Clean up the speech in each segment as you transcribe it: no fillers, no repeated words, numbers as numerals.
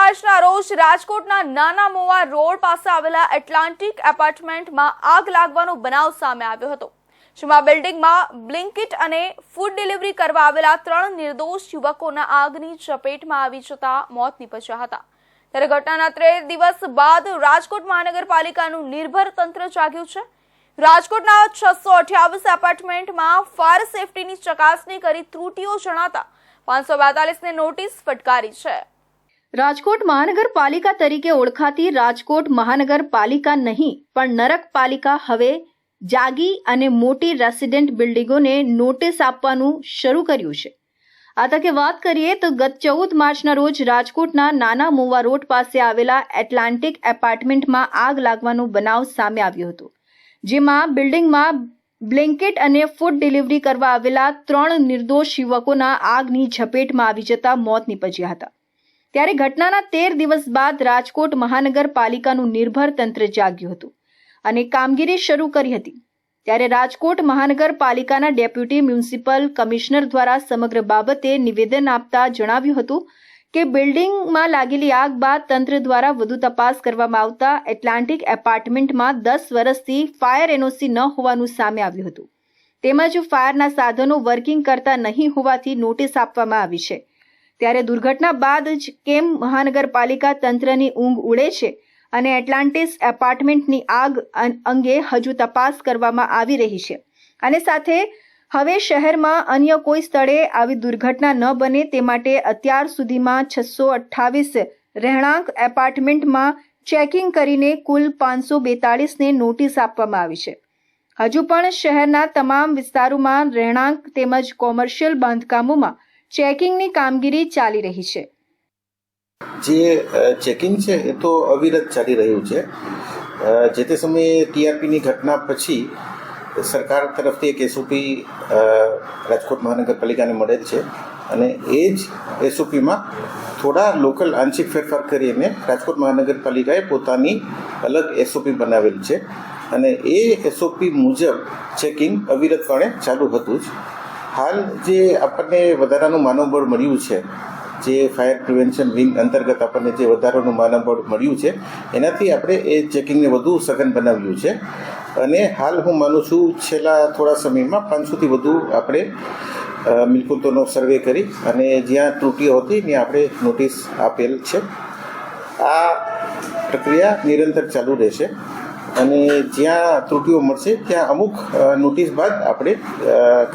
માર્ચના રોજ રાજકોટના નાના મોવા રોડ પાસે આવેલા એટલાન્ટિક એપાર્ટમેન્ટમાં આગ લાગવાનો બનાવ સામે આવ્યો હતો, જેમાં બિલ્ડિંગમાં બ્લિંકિટ અને ફૂડ ડિલિવરી કરવા આવેલા 3 નિર્દોષ યુવકોના આગની ચપેટમાં આવી જતા મોત નીપજ્યા હતા। ત્યારે ઘટનાના 13 દિવસ બાદ રાજકોટ મહાનગરપાલિકાનું નિર્ભર તંત્ર જાગ્યું છે। રાજકોટના 628 એપાર્ટમેન્ટમાં ફાયર સેફટીની ચકાસણી કરી ત્રુટીઓ જણાતા 542ને નોટિસ ફટકારી છે। રાજકોટ મહાનગરપાલિકા તરીકે ઓળખાતી રાજકોટ મહાનગરપાલિકા નહીં પણ નરકપાલિકા હવે જાગી અને મોટી રેસિડેન્ટ બિલ્ડિંગોને નોટિસ આપવાનું શરૂ કર્યું છે। આ તકે વાત કરીએ તો ગત 14 માર્ચના રોજ રાજકોટના નાના મોવા રોડ પાસે આવેલા એટલાન્ટિક એપાર્ટમેન્ટમાં આગ લાગવાનો બનાવ સામે આવ્યો હતો, જેમાં બિલ્ડિંગમાં બ્લેન્કેટ અને ફૂડ ડિલિવરી કરવા આવેલા 3 નિર્દોષ યુવકોના આગની ઝપેટમાં આવી જતા મોત નીપજ્યા હતા। ત્યારે ઘટનાના 13 દિવસ બાદ રાજકોટ મહાનગરપાલિકાનું નિર્ભર તંત્ર જાગ્યું હતું અને કામગીરી શરૂ કરી હતી। ત્યારે રાજકોટ મહાનગરપાલિકાના ડેપ્યુટી મ્યુનિસિપલ કમિશનર દ્વારા સમગ્ર બાબતે નિવેદન આપતા જણાવ્યું હતું કે બિલ્ડિંગમાં લાગેલી આગ બાદ તંત્ર દ્વારા વધુ તપાસ કરવામાં આવતા એટલાન્ટિક એપાર્ટમેન્ટમાં 10 વર્ષથી ફાયર એનઓસી ન હોવાનું સામે આવ્યું હતું, તેમજ ફાયરના સાધનો વર્કિંગ કરતા નહીં હોવાથી નોટિસ આપવામાં આવી છે। ત્યારે દુર્ઘટના બાદ જ કેમ મહાનગરપાલિકા તંત્રની ઊંઘ ઉડે છે અને એટલાન્ટિસ એપાર્ટમેન્ટની આગ અંગે હજુ તપાસ કરવામાં આવી રહી છે અને સાથે હવે શહેરમાં અન્ય કોઈ સ્થળે આવી દુર્ઘટના ન બને તે માટે અત્યાર સુધીમાં 628 રહેણાંક એપાર્ટમેન્ટમાં ચેકિંગ કરીને કુલ 542ને નોટિસ આપવામાં આવી છે। હજુ પણ શહેરના તમામ વિસ્તારોમાં રહેણાંક તેમજ કોમર્શિયલ બાંધકામોમાં ચેકિંગની કામગીરી ચાલી રહી છે। જે ચેકિંગ છે એ તો અવિરત ચાલી રહ્યું છે। જે તે સમયે ટીઆરપીની ઘટના પછી સરકાર તરફથી એક એસઓપી રાજકોટ મહાનગરપાલિકાને મળેલ છે અને એ જ એસઓપીમાં થોડા લોકલ આંશિક ફેરફાર કરીને રાજકોટ મહાનગરપાલિકાએ પોતાની અલગ એસઓપી બનાવેલ છે અને એ એસઓપી મુજબ ચેકિંગ અવિરતપણે ચાલુ હતું જ। હાલ જે આપણને વધારાનું માનવબળ મળ્યું છે, જે ફાયર પ્રિવેન્શન વિંગ અંતર્ગત આપણને જે વધારાનું માનવબળ મળ્યું છે, એનાથી આપણે એ ચેકિંગને વધુ સઘન બનાવ્યું છે અને હાલ હું માનું છું છેલ્લા થોડા સમયમાં 500થી વધુ આપણે મિલકતોનો સર્વે કરી અને જ્યાં ત્રુટીઓ હતી ત્યાં આપણે નોટિસ આપેલ છે। આ પ્રક્રિયા નિરંતર ચાલુ રહેશે અને જ્યાં ત્રુટીઓ મળશે ત્યાં અમુક નોટિસ બાદ આપણે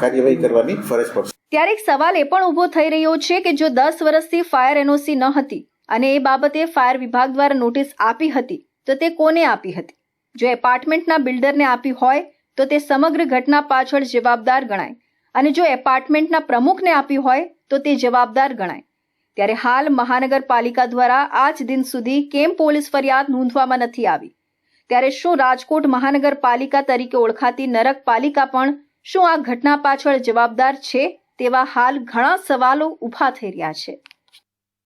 કાર્યવાહી કરવાની ફરજ પડશે। ત્યારે એક સવાલ એ પણ ઊભો થઈ રહ્યો છે કે જો 10 વર્ષથી ફાયર એનઓસી ન હતી અને એ બાબતે ફાયર વિભાગ દ્વારા નોટિસ આપી હતી તો તે કોને આપી હતી? જો એપાર્ટમેન્ટના બિલ્ડરને આપી હોય તો તે સમગ્ર ઘટના પાછળ જવાબદાર ગણાય અને જો એપાર્ટમેન્ટના પ્રમુખને આપી હોય તો તે જવાબદાર ગણાય। ત્યારે હાલ મહાનગરપાલિકા દ્વારા આજ દિન સુધી કેમ પોલીસ ફરિયાદ નોંધવામાં નથી આવી? ત્યારે શું રાજકોટ મહાનગરપાલિકા તરીકે ઓળખાતી નરકપાલિકા પણ શું આ ઘટના પાછળ જવાબદાર છે? તેવા હાલ ઘણા સવાલો ઊભા થઈ રહ્યા છે।